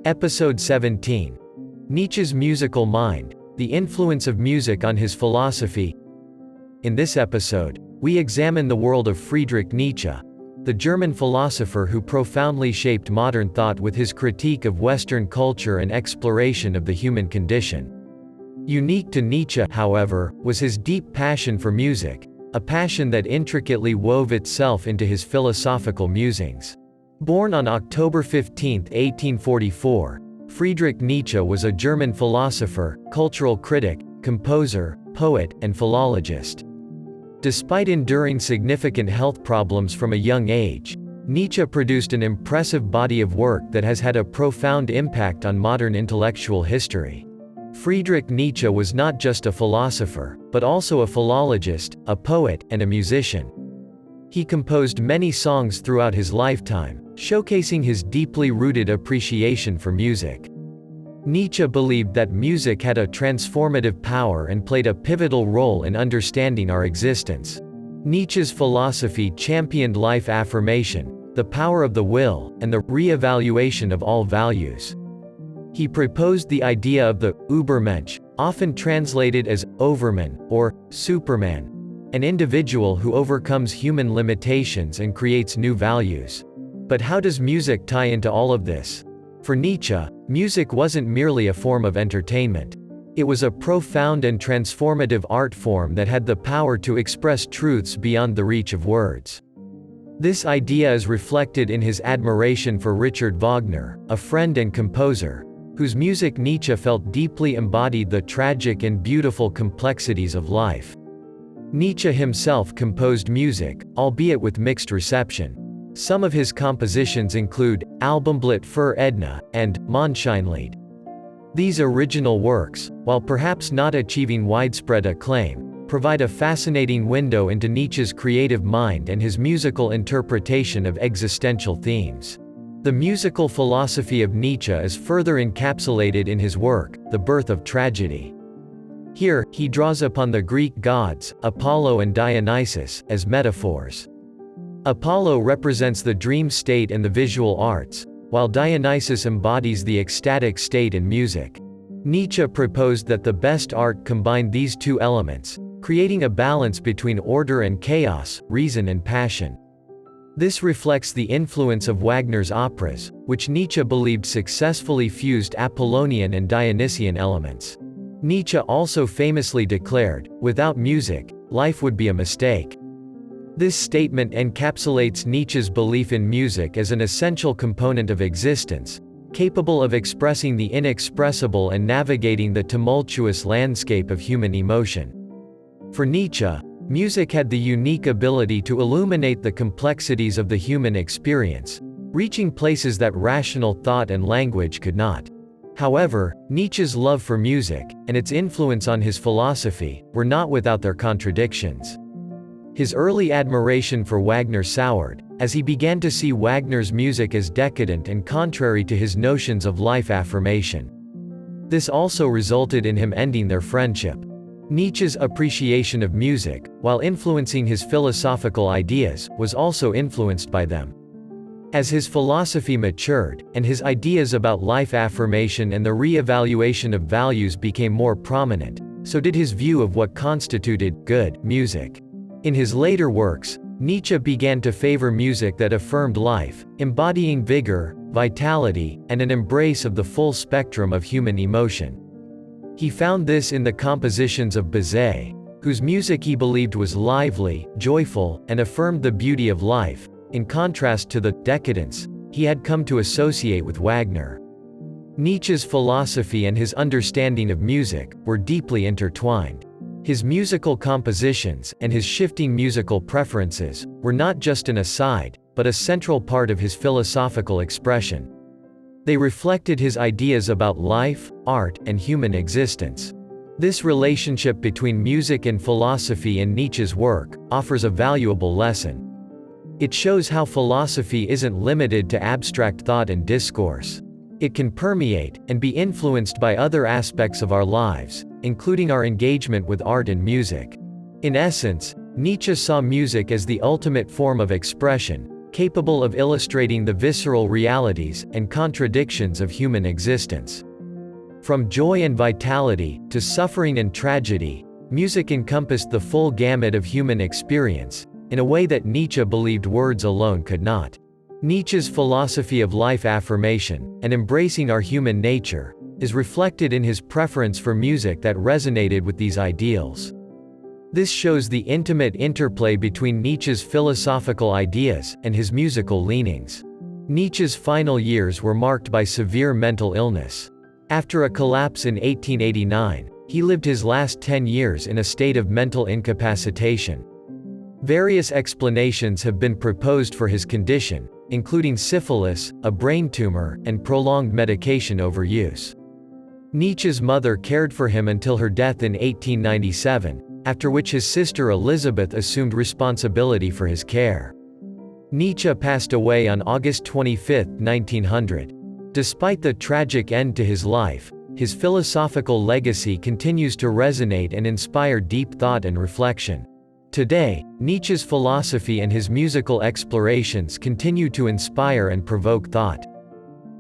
Episode 17. Nietzsche's Musical Mind, the Influence of Music on His Philosophy. In this episode, we examine the world of Friedrich Nietzsche, the German philosopher who profoundly shaped modern thought with his critique of Western culture and exploration of the human condition. Unique to Nietzsche, however, was his deep passion for music, a passion that intricately wove itself into his philosophical musings. Born on October 15, 1844, Friedrich Nietzsche was a German philosopher, cultural critic, composer, poet, and philologist. Despite enduring significant health problems from a young age, Nietzsche produced an impressive body of work that has had a profound impact on modern intellectual history. Friedrich Nietzsche was not just a philosopher, but also a philologist, a poet, and a musician. He composed many songs throughout his lifetime, showcasing his deeply rooted appreciation for music. Nietzsche believed that music had a transformative power and played a pivotal role in understanding our existence. Nietzsche's philosophy championed life affirmation, the power of the will, and the re-evaluation of all values. He proposed the idea of the Übermensch, often translated as Overman or Superman, an individual who overcomes human limitations and creates new values. But how does music tie into all of this? For Nietzsche, music wasn't merely a form of entertainment. It was a profound and transformative art form that had the power to express truths beyond the reach of words. This idea is reflected in his admiration for Richard Wagner, a friend and composer, whose music Nietzsche felt deeply embodied the tragic and beautiful complexities of life. Nietzsche himself composed music, albeit with mixed reception. Some of his compositions include Albumblatt für Edna and Mondscheinlied. These original works, while perhaps not achieving widespread acclaim, provide a fascinating window into Nietzsche's creative mind and his musical interpretation of existential themes. The musical philosophy of Nietzsche is further encapsulated in his work, The Birth of Tragedy. Here, he draws upon the Greek gods, Apollo and Dionysus, as metaphors. Apollo represents the dream state and the visual arts, while Dionysus embodies the ecstatic state in music. Nietzsche proposed that the best art combined these two elements, creating a balance between order and chaos, reason and passion. This reflects the influence of Wagner's operas, which Nietzsche believed successfully fused Apollonian and Dionysian elements. Nietzsche also famously declared, "Without music, life would be a mistake." This statement encapsulates Nietzsche's belief in music as an essential component of existence, capable of expressing the inexpressible and navigating the tumultuous landscape of human emotion. For Nietzsche, music had the unique ability to illuminate the complexities of the human experience, reaching places that rational thought and language could not. However, Nietzsche's love for music, and its influence on his philosophy, were not without their contradictions. His early admiration for Wagner soured, as he began to see Wagner's music as decadent and contrary to his notions of life affirmation. This also resulted in him ending their friendship. Nietzsche's appreciation of music, while influencing his philosophical ideas, was also influenced by them. As his philosophy matured, and his ideas about life affirmation and the re-evaluation of values became more prominent, so did his view of what constituted good music. In his later works, Nietzsche began to favor music that affirmed life, embodying vigor, vitality, and an embrace of the full spectrum of human emotion. He found this in the compositions of Bizet, whose music he believed was lively, joyful, and affirmed the beauty of life, in contrast to the decadence he had come to associate with Wagner. Nietzsche's philosophy and his understanding of music were deeply intertwined. His musical compositions, and his shifting musical preferences, were not just an aside, but a central part of his philosophical expression. They reflected his ideas about life, art, and human existence. This relationship between music and philosophy in Nietzsche's work offers a valuable lesson. It shows how philosophy isn't limited to abstract thought and discourse. It can permeate, and be influenced by other aspects of our lives, including our engagement with art and music. In essence, Nietzsche saw music as the ultimate form of expression, capable of illustrating the visceral realities and contradictions of human existence. From joy and vitality, to suffering and tragedy, music encompassed the full gamut of human experience, in a way that Nietzsche believed words alone could not. Nietzsche's philosophy of life affirmation, and embracing our human nature, is reflected in his preference for music that resonated with these ideals. This shows the intimate interplay between Nietzsche's philosophical ideas and his musical leanings. Nietzsche's final years were marked by severe mental illness. After a collapse in 1889, he lived his last 10 years in a state of mental incapacitation. Various explanations have been proposed for his condition, including syphilis, a brain tumor, and prolonged medication overuse. Nietzsche's mother cared for him until her death in 1897, after which his sister Elizabeth assumed responsibility for his care. Nietzsche passed away on August 25, 1900. Despite the tragic end to his life, his philosophical legacy continues to resonate and inspire deep thought and reflection. Today, Nietzsche's philosophy and his musical explorations continue to inspire and provoke thought.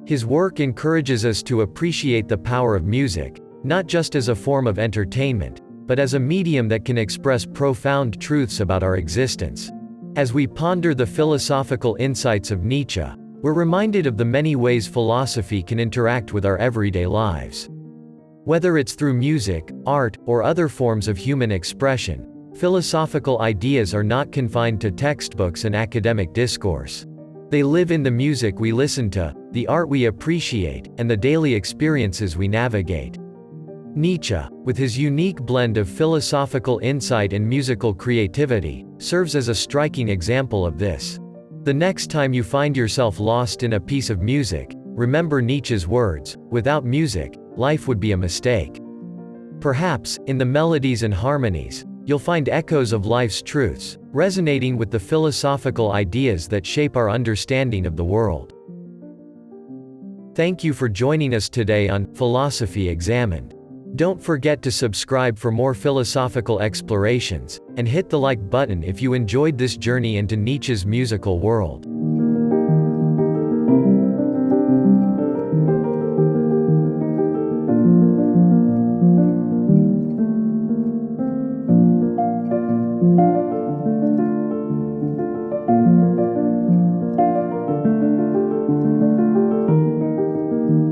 His work encourages us to appreciate the power of music, not just as a form of entertainment, but as a medium that can express profound truths about our existence. As we ponder the philosophical insights of Nietzsche, we're reminded of the many ways philosophy can interact with our everyday lives. Whether it's through music, art, or other forms of human expression, philosophical ideas are not confined to textbooks and academic discourse. They live in the music we listen to, the art we appreciate, and the daily experiences we navigate. Nietzsche, with his unique blend of philosophical insight and musical creativity, serves as a striking example of this. The next time you find yourself lost in a piece of music, remember Nietzsche's words, "Without music, life would be a mistake." Perhaps, in the melodies and harmonies, you'll find echoes of life's truths, resonating with the philosophical ideas that shape our understanding of the world. Thank you for joining us today on Philosophy Examined. Don't forget to subscribe for more philosophical explorations, and hit the like button if you enjoyed this journey into Nietzsche's musical world.